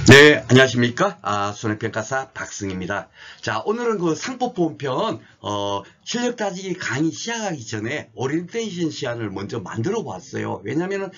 네, 안녕하십니까? 손해평가사 박승입니다. 자, 오늘은 그 상법보험편, 실력 따지기 강의 시작하기 전에 오리엔테이션 시안을 먼저 만들어 보았어요. 왜냐면은,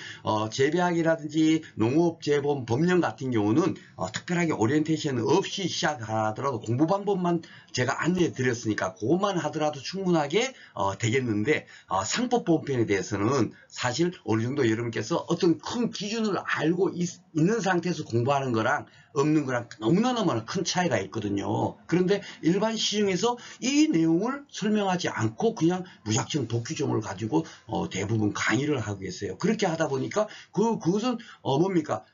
재배학이라든지 농업재보험 법령 같은 경우는, 특별하게 오리엔테이션 없이 시작하더라도 공부 방법만 제가 안내해 드렸으니까 그것만 하더라도 충분하게, 되겠는데, 상법보험편에 대해서는 사실 어느 정도 여러분께서 어떤 큰 기준을 알고 있는 상태에서 공부하는 거랑 없는 거랑 너무나 큰 차이가 있거든요. 그런데 일반 시중에서 이 내용을 설명하지 않고 그냥 무작정 복귀점을 가지고 대부분 강의를 하고 계세요. 그렇게 하다 보니까 그것은 뭡니까?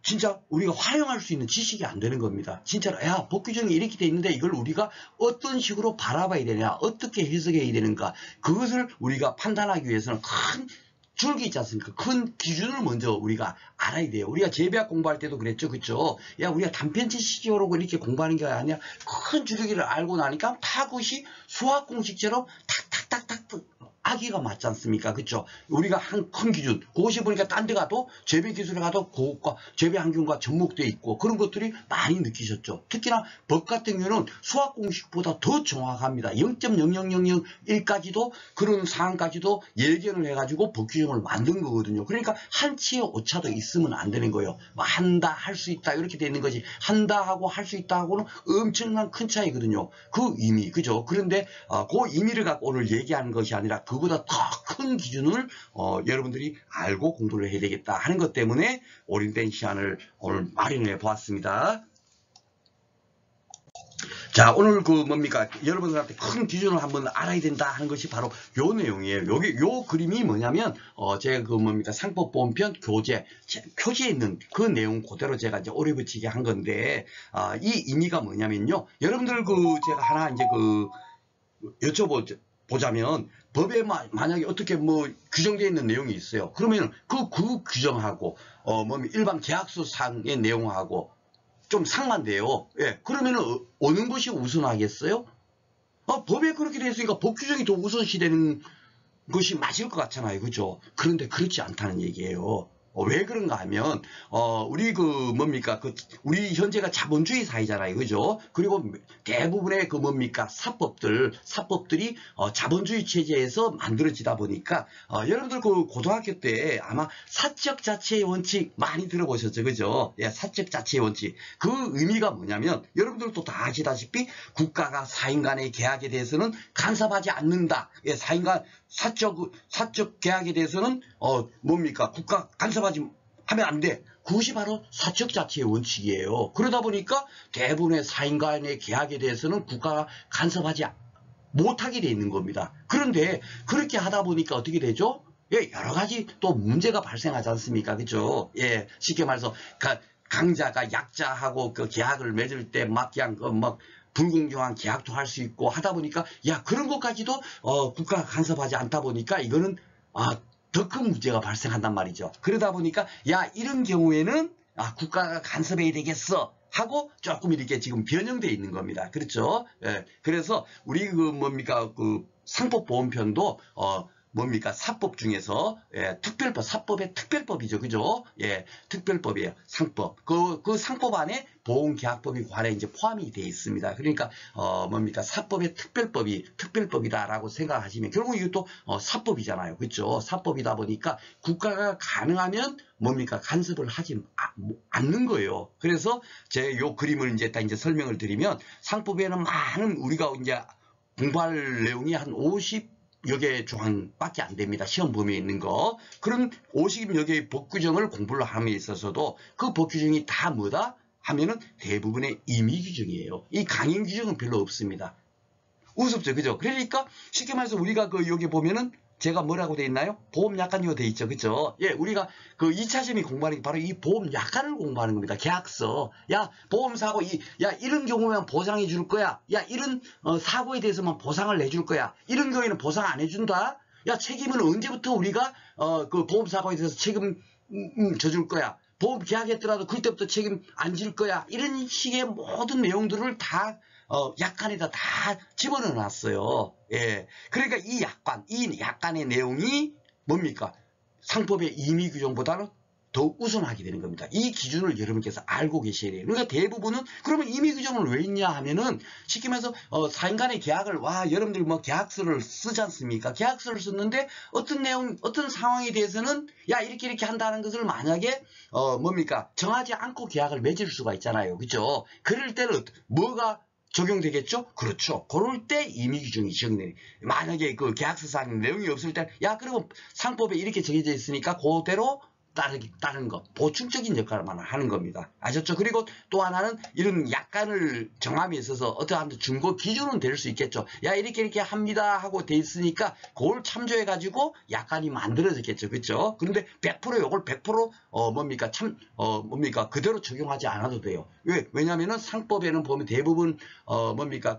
진짜 우리가 활용할 수 있는 지식이 안 되는 겁니다. 진짜로 야 복귀점이 이렇게 돼 있는데 이걸 우리가 어떤 식으로 바라봐야 되냐, 어떻게 해석해야 되는가, 그것을 우리가 판단하기 위해서는 큰 줄기 있지 않습니까? 큰 기준을 먼저 우리가 알아야 돼요. 우리가 재배학 공부할 때도 그랬죠. 그쵸? 야, 우리가 단편 지식으로 이렇게 공부하는 게 아니라 큰 줄기를 알고 나니까 파굿이 수학 공식처럼 탁탁탁탁 아기가 맞지 않습니까? 그쵸? 우리가 한 큰 기준, 그것이 보니까 딴 데 가도 재배 기술에 가도 그것과 재배 환경과 접목되어 있고 그런 것들이 많이 느끼셨죠. 특히나 법 같은 경우는 수학 공식보다 더 정확합니다. 0.00001까지도 그런 사항까지도 예견을 해가지고 법 규정을 만든 거거든요. 그러니까 한치의 오차도 있으면 안 되는 거예요. 뭐 한다, 할 수 있다 이렇게 돼 있는 거지. 한다 하고 할 수 있다 하고는 엄청난 큰 차이거든요. 그 의미, 그죠? 그런데 그 의미를 갖고 오늘 얘기하는 것이 아니라 그보다 더 큰 기준을 여러분들이 알고 공부를 해야 되겠다 하는 것 때문에 오리엔테이션 시안을 오늘 마련해 보았습니다. 자, 오늘 뭡니까? 여러분들한테 큰 기준을 한번 알아야 된다 하는 것이 바로 요 내용이에요. 요 그림이 뭐냐면, 제가 뭡니까? 상법보험편 교재, 표지에 있는 그 내용 그대로 제가 이제 오래 붙이게 한 건데, 이 의미가 뭐냐면요. 여러분들 제가 하나 이제 여쭤보자면, 법에 만약에 어떻게 규정되어 있는 내용이 있어요. 그러면 그 규정하고, 일반 계약서상의 내용하고, 좀 상반돼요. 예, 그러면은 어느 것이 우선하겠어요? 법에 그렇게 되어 있으니까 법 규정이 더 우선시 되는 것이 맞을 것 같잖아요. 그죠? 그런데 그렇지 않다는 얘기예요. 왜 그런가 하면, 우리 뭡니까? 우리 현재가 자본주의 사회잖아요. 그죠? 그리고 대부분의 사법들이, 자본주의 체제에서 만들어지다 보니까, 여러분들 고등학교 때 아마 사적 자치의 원칙 많이 들어보셨죠. 그죠? 예, 사적 자치의 원칙. 그 의미가 뭐냐면, 여러분들도 다 아시다시피, 국가가 사인 간의 계약에 대해서는 간섭하지 않는다. 예, 사인 간, 사적 계약에 대해서는 국가 간섭하지 하면 안 돼. 그것이 바로 사적 자치의 원칙이에요. 그러다 보니까 대부분의 사인 간의 계약에 대해서는 국가가 간섭하지 못하게 돼 있는 겁니다. 그런데 그렇게 하다 보니까 어떻게 되죠? 예, 여러 가지 또 문제가 발생하지 않습니까? 그죠? 예, 쉽게 말해서 강자가 약자하고 그 계약을 맺을 때 그냥 불공정한 계약도 할 수 있고 하다 보니까 그런 것까지도 국가가 간섭하지 않다 보니까 이거는 더 큰 문제가 발생한단 말이죠. 그러다 보니까 이런 경우에는 국가가 간섭해야 되겠어 하고 조금 이렇게 지금 변형되어 있는 겁니다. 그렇죠? 예, 그래서 우리 상법보험편도 사법 중에서, 예, 사법의 특별법이죠. 그죠? 예, 특별법이에요. 상법. 그 상법 안에 보험계약법이 관에 이제 포함이 되어 있습니다. 그러니까, 사법의 특별법이다라고 생각하시면, 결국 이것도, 사법이잖아요. 그죠? 사법이다 보니까 국가가 가능하면 간섭을 하지 않는 거예요. 그래서 제 요 그림을 이제 설명을 드리면, 상법에는 많은 우리가 이제 공부할 내용이 한 50여 개 조항밖에 안 됩니다. 시험 범위에 있는 거. 그런 50여 개의 법규정을 공부를 함에 있어서도 그 법규정이 다 뭐다? 하면은 대부분의 임의 규정이에요. 이 강행 규정은 별로 없습니다. 우습죠. 그죠? 그러니까 쉽게 말해서 우리가 여기 보면은 제가 뭐라고 돼 있나요? 보험 약관이요 돼 있죠. 그죠? 예, 우리가 2차 시험이 공부하는 게 바로 이 보험 약관을 공부하는 겁니다. 계약서. 보험 사고 이런 경우면 보상해 줄 거야. 이런 사고에 대해서만 보상을 내줄 거야. 이런 경우에는 보상 안 해준다. 책임은 언제부터 우리가 그 보험 사고에 대해서 책임 져줄 거야. 보험 계약했더라도 그때부터 책임 안 질 거야. 이런 식의 모든 내용들을 다 약관에다 다 집어넣어 놨어요. 예. 그러니까 이 약관의 내용이 뭡니까? 상법의 임의 규정보다는 더 우선하게 되는 겁니다. 이 기준을 여러분께서 알고 계셔야 돼요. 그러니까 대부분은 그러면 임의 규정을 왜 있냐 하면은 쉽게 말해서 사인 간의 계약을 여러분들 뭐 계약서를 쓰지 않습니까? 계약서를 썼는데 어떤 내용 어떤 상황에 대해서는 야 이렇게 한다는 것을 만약에 뭡니까 정하지 않고 계약을 맺을 수가 있잖아요. 그죠? 그럴 때는 뭐가 적용되겠죠? 그렇죠. 그럴 때 임의 규정이 적용되네. 만약에 그 계약서상 내용이 없을 때, 야, 그러면 상법에 이렇게 정해져 있으니까 그대로 따르는 거. 보충적인 역할만 하는 겁니다. 아셨죠? 그리고 또 하나는 이런 약관을 정함에 있어서 어떠한 준거 기준은 될 수 있겠죠. 야, 이렇게 합니다 하고 돼 있으니까 그걸 참조해가지고 약관이 만들어졌겠죠. 그렇죠? 그런데 100% 요걸 100% 뭡니까? 그대로 적용하지 않아도 돼요. 왜냐면은 상법에는 보면 대부분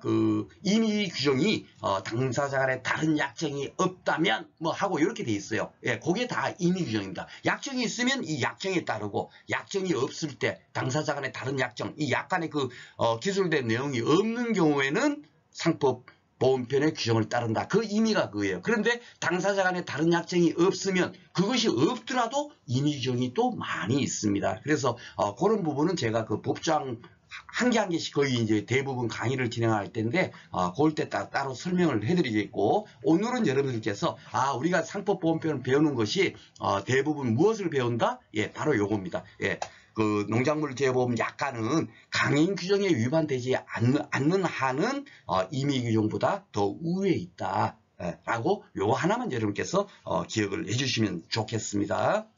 그 임의 규정이 당사자 간에 다른 약정이 없다면 뭐 하고 이렇게 돼 있어요. 예, 그게 다 임의 규정입니다. 약정이 있으면 이 약정에 따르고 약정이 없을 때 당사자 간에 다른 약정, 이 약간의 그 기술된 내용이 없는 경우에는 상법 보험편의 규정을 따른다. 그 의미가 그거예요. 그런데 당사자 간에 다른 약정이 없으면 그것이 없더라도 임의 규정이 또 많이 있습니다. 그래서 그런 부분은 제가 그 법조항 한 개 한 개씩 거의 이제 대부분 강의를 진행할 텐데 그럴 때 따로 설명을 해드리겠고 오늘은 여러분들께서 우리가 상법보험편을 배우는 것이 대부분 무엇을 배운다? 예, 바로 요겁니다. 예. 그 농작물 재보험 약관은 강행 규정에 위반되지 않는 한은 임의 규정보다 더 우위에 있다. 라고 요거 하나만 여러분께서 기억을 해주시면 좋겠습니다.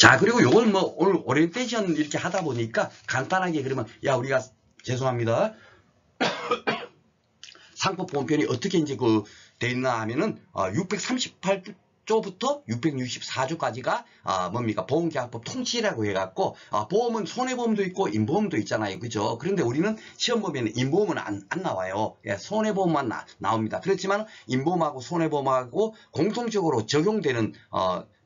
자, 그리고 요걸 뭐 오늘 오리엔테이션 이렇게 하다 보니까 간단하게 그러면 우리가 죄송합니다. 상법보험편이 어떻게 이제 돼 있나 하면은 638조부터 664조까지가 보험계약법 통치라고 해갖고 보험은 손해보험도 있고 인보험도 있잖아요. 그죠? 그런데 우리는 시험 보면 인보험은 안 나와요. 예, 손해보험만 나옵니다. 그렇지만 인보험하고 손해보험하고 공통적으로 적용되는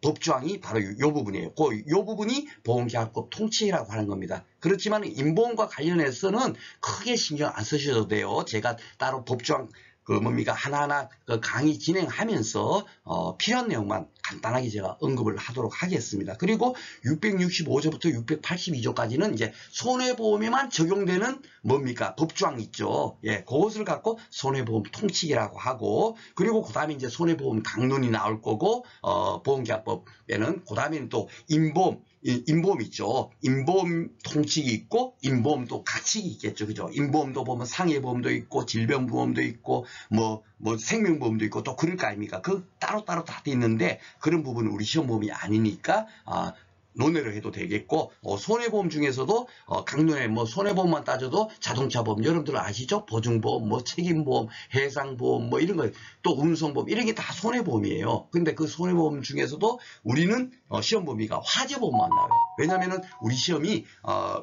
법조항이 바로 이 부분이에요. 이 부분이 보험계약법 통치라고 하는 겁니다. 그렇지만 인보험과 관련해서는 크게 신경 안 쓰셔도 돼요. 제가 따로 법조항 하나하나 강의 진행하면서 필요한 내용만 간단하게 제가 언급을 하도록 하겠습니다. 그리고 665조부터 682조까지는 이제 손해보험에만 적용되는 법조항 있죠. 예, 그것을 갖고 손해보험 통치기라고 하고 그리고 그 다음에 이제 손해보험 강론이 나올 거고 보험계약법에는 그 다음에는 또 인보험 있죠. 인보험 통칙이 있고 인보험도 가칙이 있겠죠. 그죠? 인보험도 보면 상해보험도 있고 질병보험도 있고 뭐 생명보험도 있고 또 그럴 거 아닙니까? 그 따로따로 다 돼 있는데 그런 부분은 우리 시험보험이 아니니까 논의를 해도 되겠고 손해보험 중에서도 강론에 손해보험만 따져도 자동차보험 여러분들 아시죠? 보증보험, 책임보험, 해상보험 이런 거 또 운송보험 이런 게 다 손해보험이에요. 근데 그 손해보험 중에서도 우리는 시험 범위가 화재보험만 나와요. 왜냐면은 우리 시험이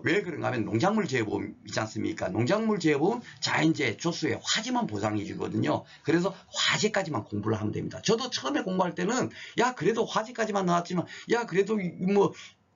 왜 그런가 하면 농작물 재해보험 있지 않습니까? 농작물 재해보험 자연재해 조수의 화재만 보장해 주거든요. 그래서 화재까지만 공부를 하면 됩니다. 저도 처음에 공부할 때는 그래도 화재까지만 나왔지만 그래도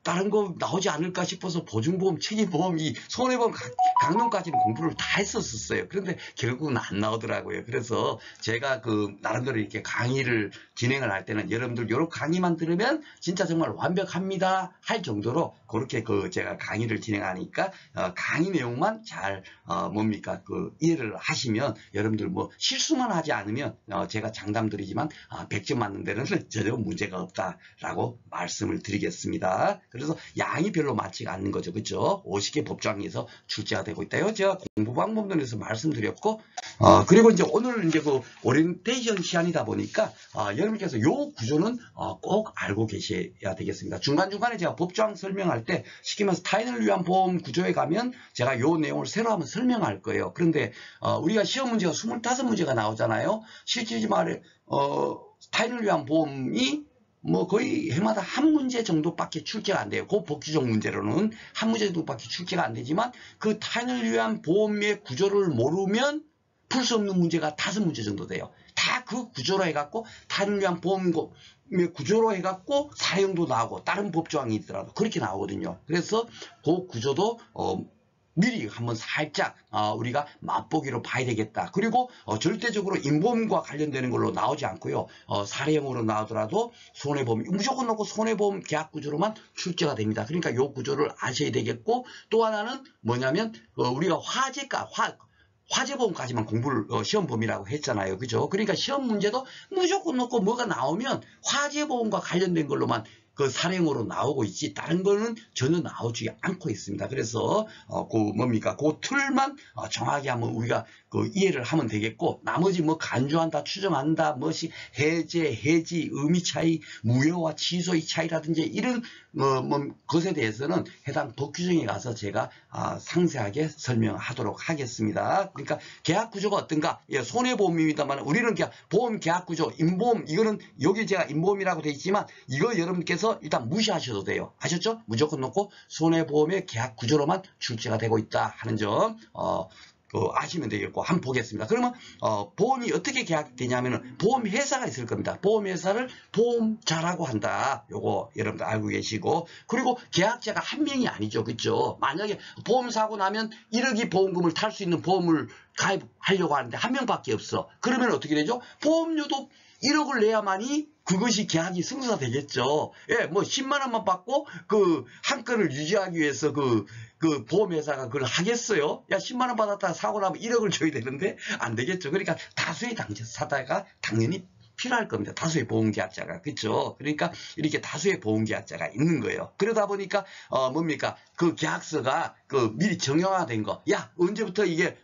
다른 거 나오지 않을까 싶어서 보증보험, 책임보험, 이 손해보험 강론까지는 공부를 다 했었어요. 그런데 결국은 안 나오더라고요. 그래서 제가 나름대로 이렇게 강의를 진행을 할 때는 여러분들 요런 강의만 들으면 진짜 정말 완벽합니다 할 정도로 그렇게 제가 강의를 진행하니까 강의 내용만 잘 이해를 하시면 여러분들 실수만 하지 않으면 제가 장담드리지만 100점 맞는 데는 전혀 문제가 없다라고 말씀을 드리겠습니다. 그래서 양이 별로 많지가 않는 거죠. 그렇죠? 50개 법조항에서 출제가 되고 있다요. 제가 공부 방법론에서 말씀드렸고 그리고 이제 오늘 이제 오리엔테이션 시간이다 보니까 여러분께서 요 구조는 꼭 알고 계셔야 되겠습니다. 중간중간에 제가 법조항 설명할 때 쉽게 말해서 타인을 위한 보험 구조에 가면 제가 요 내용을 새로 한번 설명할 거예요. 그런데 우리가 시험 문제가 25문제가 나오잖아요. 실제 말에 타인을 위한 보험이 거의 해마다 한 문제 정도밖에 출제가 안 돼요. 그 법규적 문제로는 한 문제 정도밖에 출제가 안 되지만 그 타인을 위한 보험의 구조를 모르면 풀 수 없는 문제가 5문제 정도 돼요. 다 그 구조로 해갖고 타인을 위한 보험의 구조로 해갖고 사용도 나오고 다른 법조항이 있더라도 그렇게 나오거든요. 그래서 그 구조도 미리 한번 살짝 우리가 맛보기로 봐야 되겠다. 그리고 절대적으로 인보험과 관련되는 걸로 나오지 않고요. 사례형으로 나오더라도 손해보험 무조건 넣고 손해보험 계약 구조로만 출제가 됩니다. 그러니까 이 구조를 아셔야 되겠고, 또 하나는 뭐냐면 우리가 화재보험까지만 공부를 시험 범위라고 했잖아요. 그죠? 그러니까 시험 문제도 무조건 넣고 뭐가 나오면 화재보험과 관련된 걸로만 그 사례형으로 나오고 있지 다른 거는 전혀 나오지 않고 있습니다. 그래서 그 틀만 정확히 한번 우리가 그 이해를 하면 되겠고, 나머지 뭐 간주한다, 추정한다, 뭐시 해지, 의미 차이, 무효와 취소의 차이라든지 이런 것에 대해서는 해당 법 규정에 가서 제가 상세하게 설명하도록 하겠습니다. 그러니까 계약 구조가 어떤가? 예, 손해보험입니다만 우리는 보험 계약 구조, 인보험, 이거는 여기 제가 인보험이라고 되어 있지만 이거 여러분께서 일단 무시하셔도 돼요. 아셨죠? 무조건 놓고 손해보험의 계약 구조로만 출제가 되고 있다 하는 점 아시면 되겠고, 한번 보겠습니다. 그러면 보험이 어떻게 계약되냐면은 보험회사가 있을 겁니다. 보험회사를 보험자라고 한다. 요거 여러분들 알고 계시고, 그리고 계약자가 한 명이 아니죠. 그렇죠? 만약에 보험사고 나면 1억이 보험금을 탈 수 있는 보험을 가입하려고 하는데 한 명밖에 없어. 그러면 어떻게 되죠? 보험료도 1억을 내야만이 그것이 계약이 승소되겠죠. 예, 뭐 10만 원만 받고 그 한 건을 유지하기 위해서 그 보험회사가 그걸 하겠어요? 야, 10만 원 받았다 사고 나면 1억을 줘야 되는데 안 되겠죠. 그러니까 다수의 사다가 당연히 필요할 겁니다. 다수의 보험계약자가. 그렇죠? 그러니까 이렇게 다수의 보험계약자가 있는 거예요. 그러다 보니까 뭡니까? 그 계약서가 미리 정형화된 거. 야, 언제부터 이게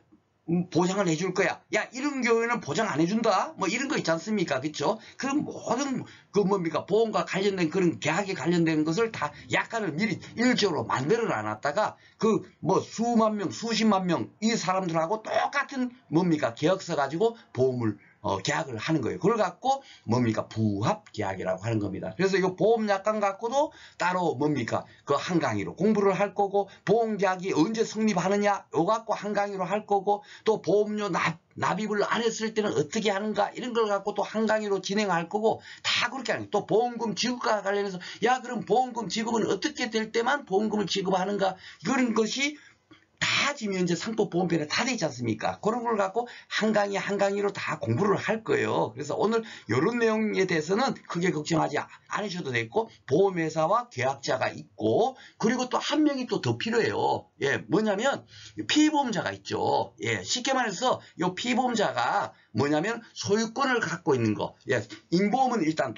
보장을 해줄 거야. 야, 이런 경우에는 보장 안 해준다. 뭐 이런 거 있지 않습니까? 그렇죠? 그런 모든 보험과 관련된 그런 계약에 관련된 것을 다 약관을 미리 일적으로 만들어 놨다가 수만 명, 수십만 명 이 사람들하고 똑같은 계약서 가지고 보험을 계약을 하는 거예요. 그걸 갖고 부합 계약이라고 하는 겁니다. 그래서 이 보험 약관 갖고도 따로 그 한 강의로 공부를 할 거고, 보험 계약이 언제 성립하느냐 이거 갖고 한 강의로 할 거고, 또 보험료 납입을 안 했을 때는 어떻게 하는가 이런 걸 갖고 또 한 강의로 진행할 거고, 다 그렇게 하는 거예요. 또 보험금 지급과 관련해서 그럼 보험금 지급은 어떻게 될 때만 보험금을 지급하는가, 그런 것이 다 지금 현재 상법보험편에 다 돼 있지 않습니까? 그런 걸 갖고 한 강의로 다 공부를 할 거예요. 그래서 오늘 이런 내용에 대해서는 크게 걱정하지 않으셔도 되겠고, 보험회사와 계약자가 있고, 그리고 또 한 명이 또 더 필요해요. 예, 뭐냐면 피보험자가 있죠. 예, 쉽게 말해서 이 피보험자가 뭐냐면 소유권을 갖고 있는 거. 예, 인보험은 일단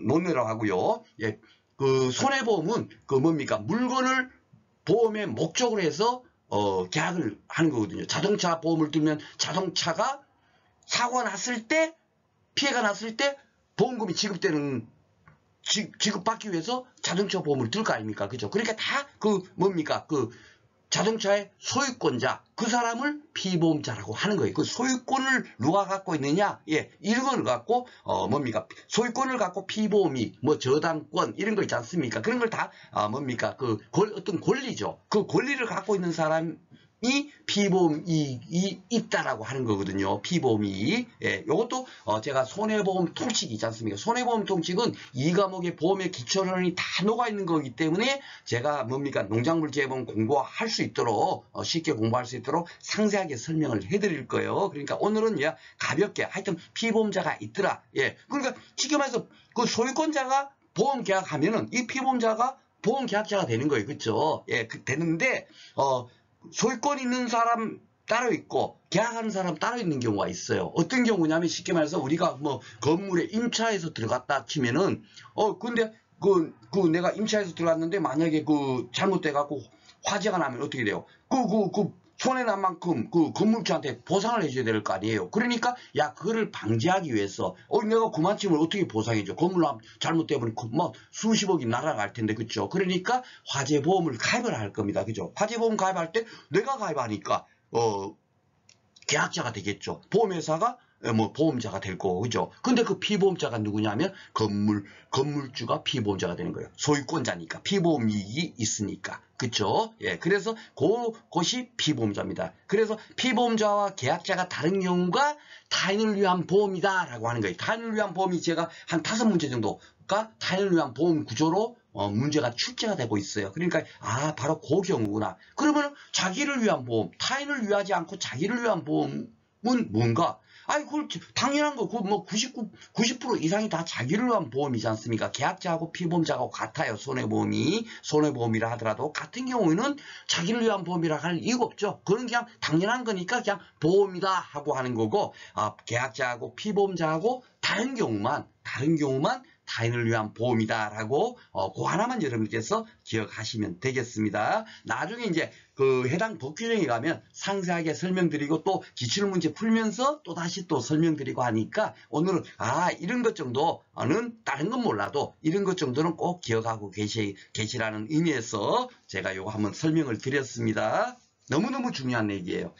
논외로 하고요. 예, 그 손해보험은 물건을 보험의 목적으로 해서 계약을 하는 거거든요. 자동차 보험을 들면 자동차가 사고가 났을 때, 피해가 났을 때 보험금이 지급받기 위해서 자동차 보험을 들 거 아닙니까? 그죠? 그러니까 다 자동차의 소유권자, 그 사람을 피보험자라고 하는 거예요. 그 소유권을 누가 갖고 있느냐? 예, 이런 걸 갖고, 소유권을 갖고 피보험이, 저당권, 이런 거 있지 않습니까? 그런 걸 다, 어떤 권리죠. 그 권리를 갖고 있는 사람이 피보험이 있다라고 하는 거거든요. 피보험이. 예, 요것도 제가 손해보험 통칙이 있지 않습니까? 손해보험 통칙은 이 과목의 보험의 기초론이 다 녹아 있는 거기 때문에 제가 농작물 재보험 공부할 수 있도록 쉽게 공부할 수 있도록 상세하게 설명을 해드릴 거예요. 그러니까 오늘은 가볍게 하여튼 피보험자가 있더라. 예, 그러니까 쉽게 말해서 그 소유권자가 보험 계약하면은 이 피보험자가 보험 계약자가 되는 거예요. 그렇죠? 예, 되는데 소유권 있는 사람 따로 있고 계약하는 사람 따로 있는 경우가 있어요. 어떤 경우냐면 쉽게 말해서 우리가 건물에 임차해서 들어갔다 치면은 근데 내가 임차해서 들어갔는데 만약에 잘못돼 갖고 화재가 나면 어떻게 돼요? 손해난 만큼 건물주한테 보상을 해줘야 될 거 아니에요. 그러니까 그거를 방지하기 위해서 내가 그만치면 어떻게 보상해줘? 건물 잘못되면 수십억이 날아갈 텐데, 그렇죠? 그러니까 화재보험을 가입을 할 겁니다. 그죠? 화재보험 가입할 때 내가 가입하니까 계약자가 되겠죠. 보험회사가 보험자가 될 거고, 그죠? 근데 그 피보험자가 누구냐면 건물주가 피보험자가 되는 거예요. 소유권자니까, 피보험 이익이 있으니까. 그쵸? 예, 그래서 그것이 피보험자입니다. 그래서 피보험자와 계약자가 다른 경우가 타인을 위한 보험이다라고 하는 거예요. 타인을 위한 보험이 제가 한 5문제 정도가 타인을 위한 보험 구조로 문제가 출제가 되고 있어요. 그러니까 바로 그 경우구나. 그러면 자기를 위한 보험, 타인을 위하지 않고 자기를 위한 보험은 뭔가? 그걸 당연한 거, 뭐 90% 이상이 다 자기를 위한 보험이지 않습니까? 계약자하고 피보험자하고 같아요. 손해보험이라 하더라도 같은 경우에는 자기를 위한 보험이라 할 이유가 없죠. 그건 그냥 당연한 거니까 그냥 보험이다 하고 하는 거고, 계약자하고 피보험자하고 다른 경우만 타인을 위한 보험이다라고 그 하나만 여러분께서 기억하시면 되겠습니다. 나중에 이제 그 해당 법 규정에 가면 상세하게 설명드리고 또 기출문제 풀면서 또 다시 또 설명드리고 하니까 오늘은 이런 것 정도는 다른 건 몰라도 이런 것 정도는 꼭 기억하고 계시라는 의미에서 제가 요거 한번 설명을 드렸습니다. 너무너무 중요한 얘기예요.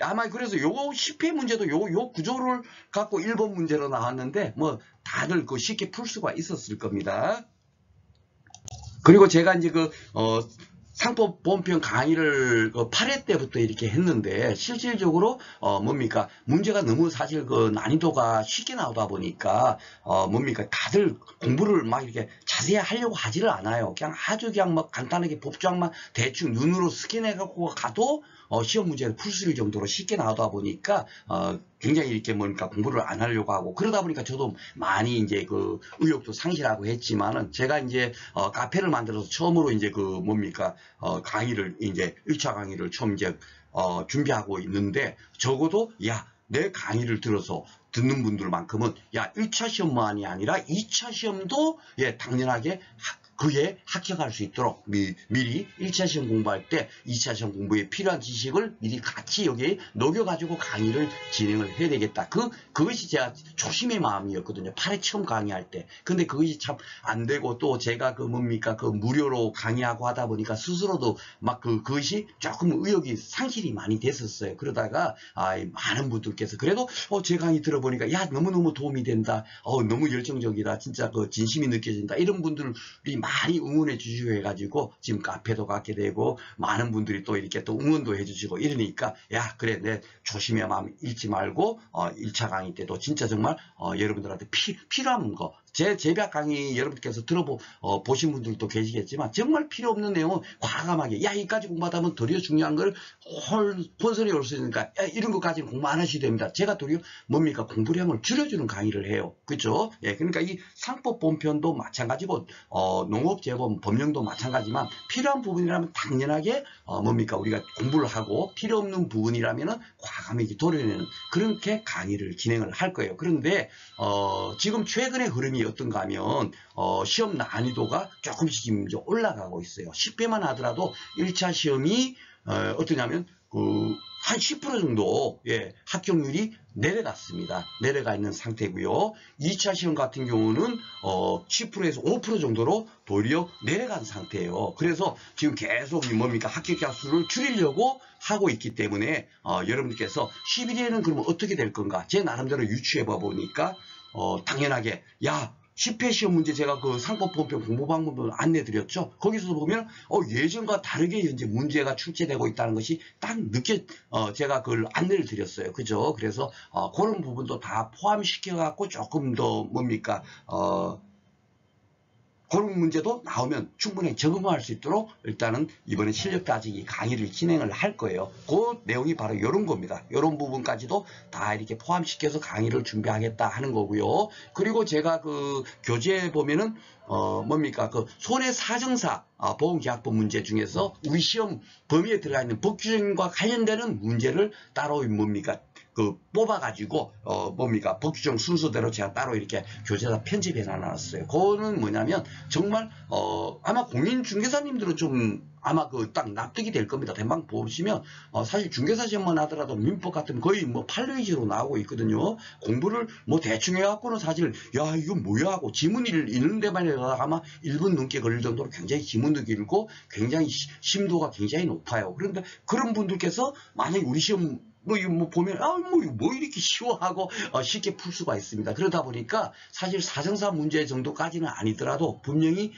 아마 그래서 요거 10회 문제도 요 구조를 갖고 1번 문제로 나왔는데 뭐 다들 그 쉽게 풀 수가 있었을 겁니다. 그리고 제가 이제 상법보험편 강의를 8회 때부터 이렇게 했는데 실질적으로 뭡니까 문제가 너무 사실 난이도가 쉽게 나오다 보니까 뭡니까 다들 공부를 막 이렇게 자세히 하려고 하지를 않아요. 그냥 아주 그냥 막 간단하게 법조항만 대충 눈으로 스캔해 갖고 가도 시험 문제를 풀 수 있을 정도로 쉽게 나오다 보니까 굉장히 이렇게 뭔가 공부를 안 하려고 하고 그러다 보니까 저도 많이 이제 의욕도 상실하고 했지만은 제가 이제 카페를 만들어서 처음으로 이제 강의를 이제 1차 강의를 처음 이제 준비하고 있는데 적어도 내 강의를 들어서 듣는 분들만큼은 1차 시험만이 아니라 2차 시험도 당연하게 그에 합격할 수 있도록 미리 1차 시험 공부할 때 2차 시험 공부에 필요한 지식을 미리 같이 여기에 녹여가지고 강의를 진행을 해야 되겠다. 그것이 제가 초심의 마음이었거든요. 8회 처음 강의할 때. 근데 그것이 참 안 되고 또 제가 무료로 강의하고 하다 보니까 스스로도 막 그것이 조금 의욕이 상실이 많이 됐었어요. 그러다가 많은 분들께서 그래도 제 강의 들어보니까 너무너무 도움이 된다. 너무 열정적이다. 진짜 진심이 느껴진다. 이런 분들이 많이 응원해 주시고 해가지고 지금 카페도 갖게 되고 많은 분들이 또 이렇게 또 응원도 해주시고 이러니까 그래 내 조심의 마음 잃지 말고 1차 강의 때도 진짜 정말 여러분들한테 필요한 거 제 재배학 강의 여러분께서 보신 분들도 계시겠지만 정말 필요 없는 내용은 과감하게 이까지 공부하다 보면 도리어 중요한 걸 혼선이 올 수 있으니까 이런 것까지는 공부 안 하셔도 됩니다. 제가 도리어 공부량을 줄여주는 강의를 해요. 그렇죠? 그러니까 이 상법본편도 마찬가지고 농업재범 법령도 마찬가지지만 필요한 부분이라면 당연하게 우리가 공부를 하고 필요 없는 부분이라면은 과감하게 도려내는 그렇게 강의를 진행을 할 거예요. 그런데 지금 최근의 흐름이 어떤가 하면 시험 난이도가 조금씩 지금 이제 올라가고 있어요. 10회만 하더라도 1차 시험이 어떠냐면 한 10% 정도 합격률이 내려갔습니다. 내려가 있는 상태고요. 2차 시험 같은 경우는 10%에서 5% 정도로 도리어 내려간 상태예요. 그래서 지금 계속 합격자 수를 줄이려고 하고 있기 때문에 여러분들께서 11회는 그러면 어떻게 될 건가? 제 나름대로 유추해 봐 보니까 당연하게 10회 시험 문제 제가 상법본편 공부 방법을 안내 드렸죠. 거기서 보면 예전과 다르게 현재 문제가 출제되고 있다는 것이 딱 제가 그걸 안내를 드렸어요. 그죠? 그래서 그런 부분도 다 포함시켜 갖고 조금 더 그런 문제도 나오면 충분히 적응할 수 있도록 일단은 이번에 실력 따지기 강의를 진행을 할 거예요. 그 내용이 바로 이런 겁니다. 이런 부분까지도 다 이렇게 포함시켜서 강의를 준비하겠다 하는 거고요. 그리고 제가 교재에 보면은 손해사정사 보험계약법 문제 중에서 우리 시험 범위에 들어가 있는 법규정과 관련되는 문제를 따로 뽑아가지고 법규정 순서대로 제가 따로 이렇게 교재에다 편집해 놨어요. 그거는 뭐냐면 정말 아마 공인중개사님들은 좀 아마 딱 납득이 될 겁니다. 대망 보시면 사실 중개사 시험만 하더라도 민법 같은 거의 8페이지로 나오고 있거든요. 공부를 대충 해갖고는 사실 이거 뭐야 하고 지문을 읽는 데만 해도 아마 1분 넘게 걸릴 정도로 굉장히 지문도 길고 굉장히 심도가 굉장히 높아요. 그런데 그런 분들께서 만약에 우리 시험 뭐 보면 뭐 이렇게 쉬워하고 쉽게 풀 수가 있습니다. 그러다 보니까 사실 사정사 문제 정도까지는 아니더라도 분명히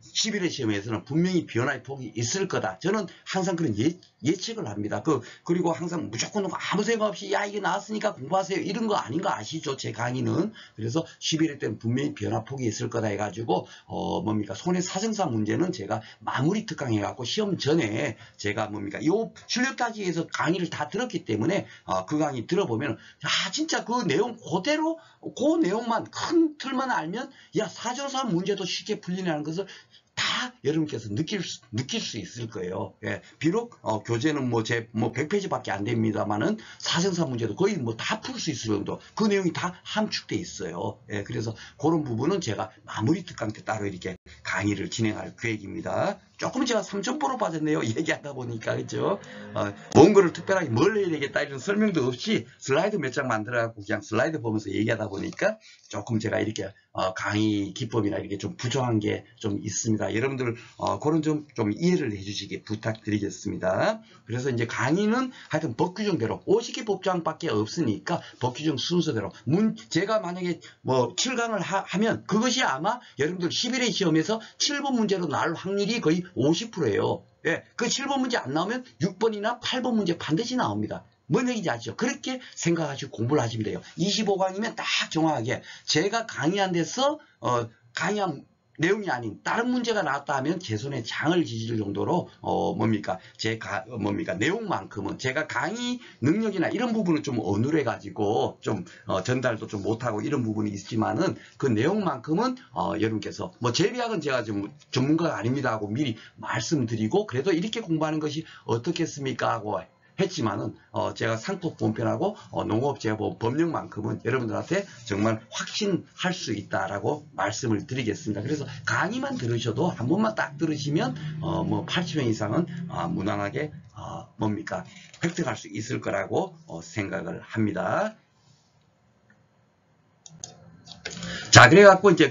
11회 시험에서는 분명히 변화의 폭이 있을 거다. 저는 항상 그런 예측을 합니다. 그리고 항상 무조건 아무 생각 없이 야 이게 나왔으니까 공부하세요 이런 거 아닌 거 아시죠? 제 강의는. 그래서 11회 때는 분명히 변화 폭이 있을 거다 해가지고 손해 사정사 문제는 제가 마무리 특강 해갖고 시험 전에 제가 요 실력 따지기에서 강의를 다 들었기 때문에 그 강의 들어보면 진짜 그 내용 그대로 그 내용만 큰 틀만 알면 야 사정사 문제도 쉽게 풀리냐는 것을 다 여러분께서 느낄 수 있을 거예요. 예, 비록 교재는 100페이지밖에 안 됩니다만은 사정사 문제도 거의 다 풀 수 있을 정도 그 내용이 다 함축돼 있어요. 예, 그래서 그런 부분은 제가 마무리 특강 때 따로 이렇게 강의를 진행할 계획입니다. 조금 제가 3점포로 빠졌네요. 얘기하다 보니까 그죠? 뭔 거를 특별하게 뭘 해야 되겠다 이런 설명도 없이 슬라이드 몇 장 만들어갖고 그냥 슬라이드 보면서 얘기하다 보니까 조금 제가 이렇게 강의 기법이나 이렇게 좀 부족한 게 좀 있습니다. 여러분들 그런 좀 이해를 해주시기 부탁드리겠습니다. 그래서 이제 강의는 하여튼 법규정대로 50개 법조항밖에 없으니까 법규정 순서대로 제가 만약에 7강을 하면 그것이 아마 여러분들 11회 시험에서 7번 문제로 나올 확률이 거의 50%예요. 예, 그 7번 문제 안 나오면 6번이나 8번 문제 반드시 나옵니다. 뭔 얘기인지 아시죠? 그렇게 생각하시고 공부를 하시면 돼요. 25강이면 딱 정확하게 제가 강의한 데서 강의한 내용이 아닌 다른 문제가 나왔다 하면 제 손에 장을 지질 정도로 내용만큼은 제가 강의 능력이나 이런 부분은 좀 어눌해 가지고 좀 전달도 좀 못하고 이런 부분이 있지만은 그 내용만큼은 여러분께서 재비학은 제가 좀 전문가가 아닙니다 하고 미리 말씀드리고 그래도 이렇게 공부하는 것이 어떻겠습니까 하고 했지만은 제가 상법 본편하고 농업재보험 법령만큼은 여러분들한테 정말 확신할 수 있다라고 말씀을 드리겠습니다. 그래서 강의만 들으셔도 한 번만 딱 들으시면 80명 이상은 무난하게 획득할 수 있을 거라고 생각을 합니다. 자, 그래갖고 이제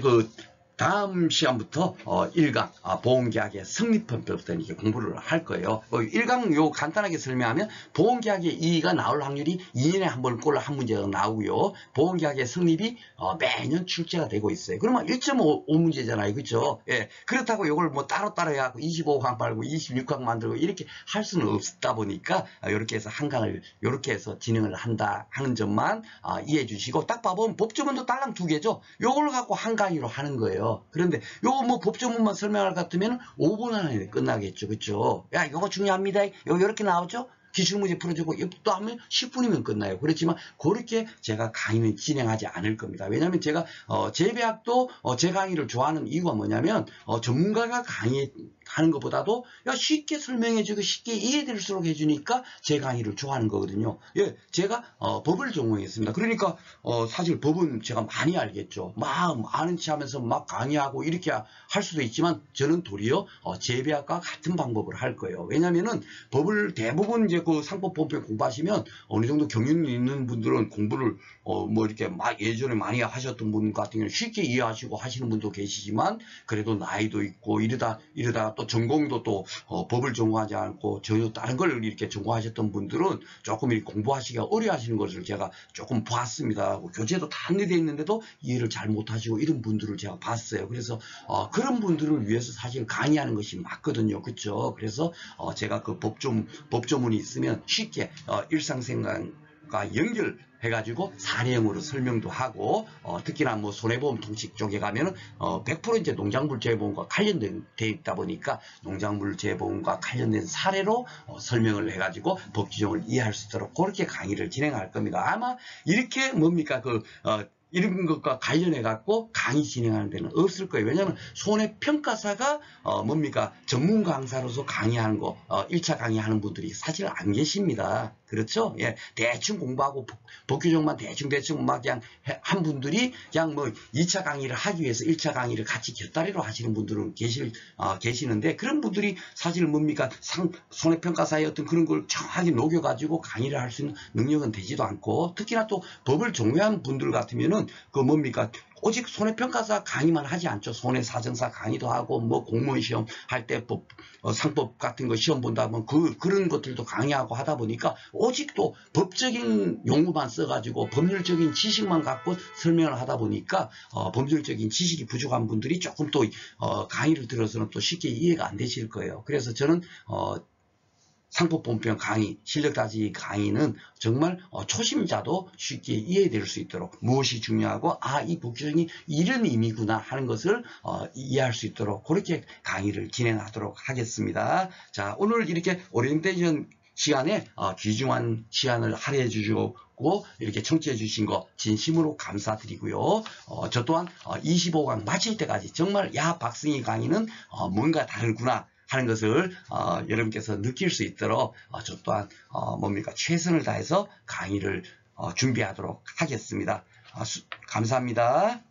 다음 시간부터 1강 보험계약의 성립헌법부터 이렇게 공부를 할 거예요. 1강 요 간단하게 설명하면 보험계약의 이의가 나올 확률이 2년에 한 번꼴로 한 문제가 나오고요. 보험계약의 성립이 매년 출제가 되고 있어요. 그러면 1.5 문제잖아요. 그렇죠? 예. 그렇다고 이걸 따로따로 해갖고 25강 말고 26강 만들고 이렇게 할 수는 없다 보니까 이렇게 해서 한 강을 이렇게 해서 진행을 한다 하는 점만 이해해 주시고 딱 봐보면 법조문도 딸랑 2개죠. 요걸 갖고 한 강의로 하는 거예요. 그런데 요거 법조문만 설명할 것 같으면 5분 안에 끝나겠죠. 그렇죠? 야, 이거 중요합니다. 이렇게 나오죠? 기출문제 풀어주고 또 하면 10분이면 끝나요. 그렇지만 그렇게 제가 강의는 진행하지 않을 겁니다. 왜냐하면 제가 재배학도 제 강의를 좋아하는 이유가 뭐냐면 전문가가 강의하는 것보다도 쉽게 설명해주고 쉽게 이해될수록 해주니까 제 강의를 좋아하는 거거든요. 예, 제가 법을 전공했습니다. 그러니까 사실 법은 제가 많이 알겠죠. 막 아는 체 하면서 막 강의하고 이렇게 할 수도 있지만 저는 도리어 재배학과 같은 방법을 할 거예요. 왜냐하면은 법을 대부분 이제 그 상법 본편 공부하시면 어느 정도 경륜이 있는 분들은 공부를 이렇게 막 예전에 많이 하셨던 분 같은 경우는 쉽게 이해하시고 하시는 분도 계시지만 그래도 나이도 있고 이러다가 또 전공도 또 법을 전공하지 않고 전혀 다른 걸 이렇게 전공하셨던 분들은 조금 이렇게 공부하시기가 어려 하시는 것을 제가 조금 봤습니다. 교재도 다 안내되어 있는데도 이해를 잘 못하시고 이런 분들을 제가 봤어요. 그래서 그런 분들을 위해서 사실 강의하는 것이 맞거든요. 그렇죠? 그래서 제가 그 법조문이 있으면 쉽게 일상생활과 연결해가지고 사례형으로 설명도 하고 특히나 손해보험 통식 쪽에 가면은 100% 이제 농작물재보험과 관련돼 있다 보니까 농작물재보험과 관련된 사례로 설명을 해가지고 법 규정을 이해할 수 있도록 그렇게 강의를 진행할 겁니다. 아마 이렇게 이런 것과 관련해 갖고 강의 진행하는 데는 없을 거예요. 왜냐하면 손해평가사가 전문 강사로서 강의하는 거 1차 강의하는 분들이 사실 안 계십니다. 그렇죠? 예, 대충 공부하고 법규정만 대충 막 그냥 한 분들이 그냥 2차 강의를 하기 위해서 1차 강의를 같이 곁다리로 하시는 분들은 계시는데 그런 분들이 사실 손해평가사의 어떤 그런 걸 정확하게 녹여가지고 강의를 할 수 있는 능력은 되지도 않고 특히나 또 법을 종료한 분들 같으면은 저는 그 뭡니까? 오직 손해평가사 강의만 하지 않죠. 손해사정사 강의도 하고, 뭐 공무원 시험 할 때 상법 같은 거 시험 본다면 그런 것들도 강의하고 하다 보니까 오직 또 법적인 용어만 써가지고 법률적인 지식만 갖고 설명을 하다 보니까 법률적인 지식이 부족한 분들이 조금 또 강의를 들어서는 또 쉽게 이해가 안 되실 거예요. 그래서 저는 상법본편 강의, 실력다지기 강의는 정말 초심자도 쉽게 이해될 수 있도록 무엇이 중요하고 이 국정이 이런 의미구나 하는 것을 이해할 수 있도록 그렇게 강의를 진행하도록 하겠습니다. 자, 오늘 이렇게 오리엔테이션 시간에 귀중한 시간을 할애해 주시고 이렇게 청취해 주신 거 진심으로 감사드리고요. 저 또한 25강 마칠 때까지 정말 박승희 강의는 뭔가 다르구나 하는 것을 여러분께서 느낄 수 있도록 저 또한 최선을 다해서 강의를 준비하도록 하겠습니다. 감사합니다.